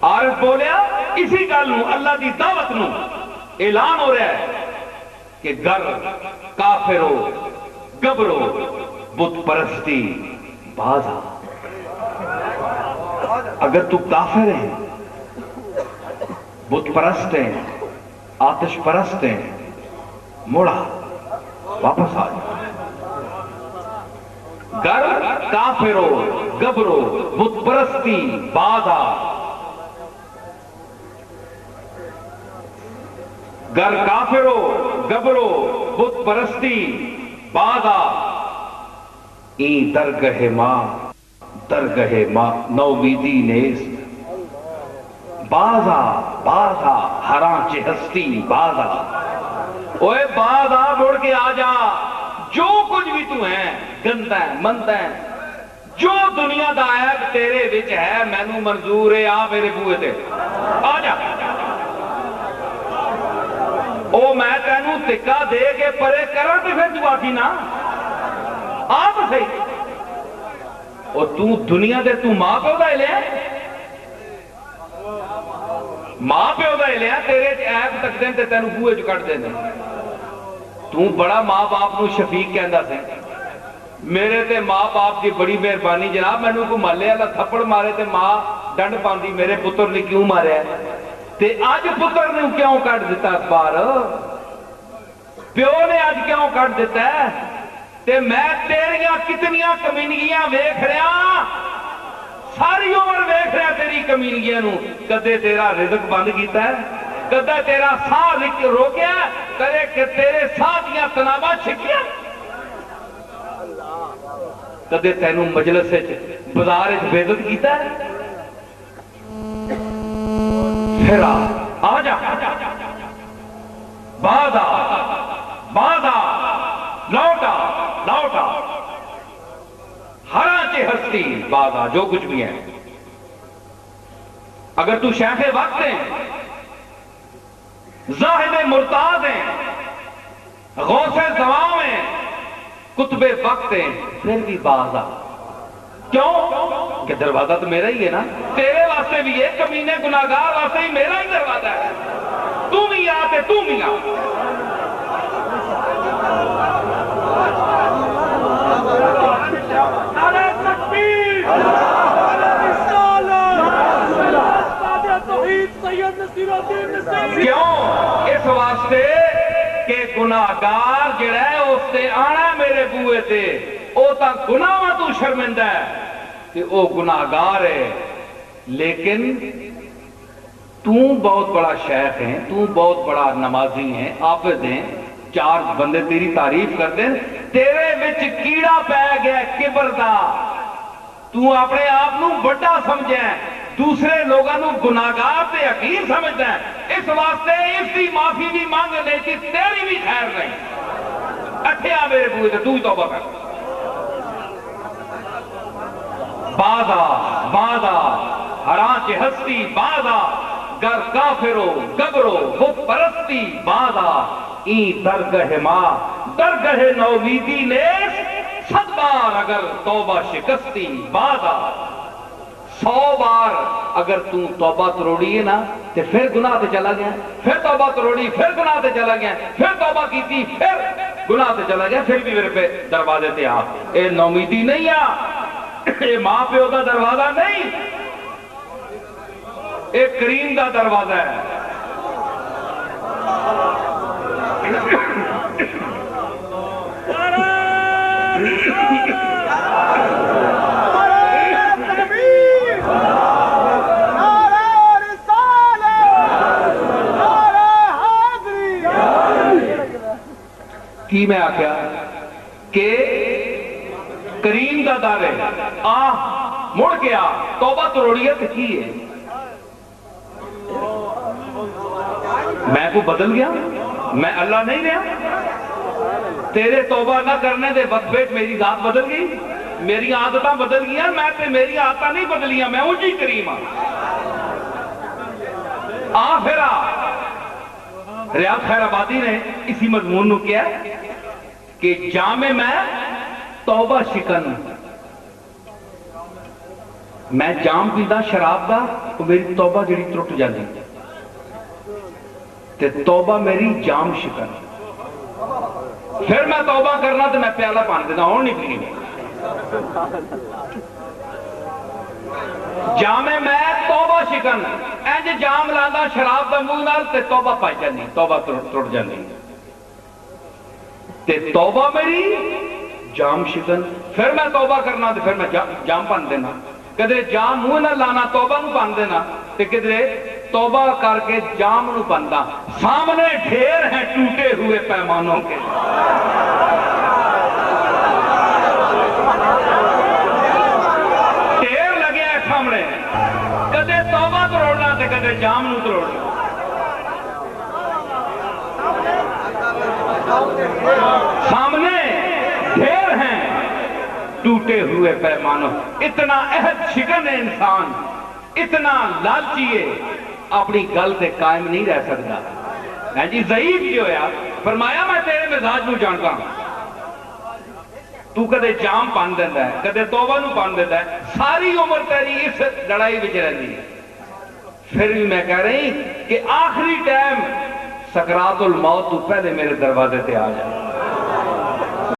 عارف بولیا اسی گل نو اللہ دی دعوت نو اعلان ہو رہا ہے کہ گر کافرو گبرو بت پرستی باز آ. اگر تو کافر ہے، بت پرست ہے، آتش پرست ہے، موڑا واپس آ جا. گر کافرو گبرو بت پرستی باز آ. گر کافرو گبرو بت پرستی باز آ. این درگہ ماں درگہ ماں نومیدی نیست. باز آ باز آ ہراں چہ ہستی باز آ. اوے باز آ مڑ کے آ جا. جو کچھ بھی تو ہے گندا ہے مندا ہے، جو دنیا دا عیب تیرے وچ ہے مینوں منظور ہے. آ میرے بوئے تے آ جا. او میں تینوں تکا دے کے پرے کراں تے پھر تو آکھی نا آ تو صحیح. اور تو دنیا دے تو ماں پیو دا لیا، ماں پیو دا لیا، تیرے عیب تک دیں تے تینوں بوئے جو کٹ دیں. تو بڑا ماں باپ نو شفیق کہندا سے. میرے تے ماں باپ دی بڑی مہربانی جناب. مینوں کو مالے والا تھپڑ مارے تے ماں ڈنڈ پاندی میرے پتر نے کیوں ماریا تے اج پتر نے کیوں کٹ دیتا اخبار، پیو نے اج کیوں کٹ دیتا ہے. تے میں تیریاں کتنیاں کمینگیاں ویکھ رہا، ساری عمر ویکھ رہا تیری کمینگیاں نو. کدے تیرا رزق بند کیتا ہے، کدے تیرا ساہ روکیا، کدے کہ تیرے ساہ دیاں تناباں چھکیاں، کدے تینوں مجلس بازار بے عزت کیتا ہے. پھر آ جا باز آ باز آ لوٹا لوٹا ہراں چہ ہستی باز آ. جو کچھ بھی ہے اگر تو شیخ وقت ہے، زاہد مرتاض ہیں، غوث زمام ہیں، کتب وقت ہیں، پھر بھی باز آ. کیوں کہ دروازہ تو میرا ہی ہے نا. تیرے واسطے بھی ہے، کمینے گناہگار واسطے ہی میرا ہی دروازہ ہے. تو بھی آتے تو بھی آ. نعرہ تکبیر، کیوں؟ اس واسطے کہ گناہگار جڑا ہے اس سے آنا میرے بوئے تے او تا گناہ تو شرمندہ ہے کہ او گناہگار ہے. لیکن تو بہت بڑا شیخ ہیں، تو بہت بڑا نمازی ہیں، حافظ ہیں، چار بندے تیری تعریف کرتے ہیں، تیرے وچ کیڑا پہ گیا کبر دا. تو اپنے آپ نو بڑا سمجھے، دوسرے لوگاں نو گناہگار تے حقیر سمجھتا ہے. اس واسطے اس کی معافی بھی مانگ لے کہ تیری بھی خیر نہیں. اٹھے آ میرے بوئے تے تو ہی توبہ کر. باز آ باز آ ہراں چہ ہستی باز آ. گر کافرو گبرو بت پرستی باز آ. این درگہ ماں درگہ نومیدی نیست. 100 بار اگر توبہ شکستی باز آ. 100 بار اگر تو توبہ تروڑی ہے نا تے پھر گناہ تے چلا گیا، پھر توبہ تروڑی، پھر گناہ تے چلا گیا، پھر توبہ کی تھی، پھر گناہ تے چلا گیا، پھر بھی میرے پہ دروازے تے آ. اے نومیدی نہیں آ، اے ماں پیو دا دروازہ نہیں، اے کریم دا دروازہ ہے. کی میں آکھیا کہ کریم دا دار ہے. مڑ کے آ توبہ تروڑیت کی ہے. میں کو بدل گیا، میں اللہ نہیں رہا. تیرے توبہ نہ کرنے دے وقت بیٹ میری ذات بدل گئی، میری عادتاں بدل گیا. میں تے میری عادتاں نہیں بدلیاں، میں اونجی کریم ہاں. پھر ریاض خیر آبادی نے اسی مضمون نو کیا کہ جامع میں توبہ شکن میں جام پیدا شراب دا تو میری توبہ جڑی ترٹ جاتی تے توبہ میری جام شکن پھر میں توبہ کرنا تو میں پیالہ پان دینا اور نہیں پینی جامے میں توبہ شکن اینج جام لانا شراب دا منہ نال تے توبہ پائی جانی توبہ ترٹ جانی تے توبہ میری جام شکن پھر میں توبہ کرنا تے پھر میں جام پان دینا کدھے جام منہ نہ لانا توبہ نو پان دینا تے کدھے توبہ کر کے جام نو پاندا سامنے ڈھیر ہیں ٹوٹے ہوئے پیمانوں کے ڈھیر لگے ہیں سامنے کدھے توبہ تروڑنا تے کدھے جام نو تروڑنا سامنے ڈھیر ہیں ٹوٹے ہوئے پیمانوں اتنا عہد شکن ہے انسان اتنا لالچی ہے اپنی گل سے قائم نہیں رہ سکتا ہے جی ضعیف جو ہے فرمایا میں تیرے مزاج نو جانتا ہوں تو کدے جام پان دیتا ہے کدے توبہ نو پان دیتا ہے ساری عمر تیری اس لڑائی وچ رہندی ہے پھر بھی میں کہہ رہی کہ آخری ٹائم سکرات الموت تو پہلے میرے دروازے تے آ جائے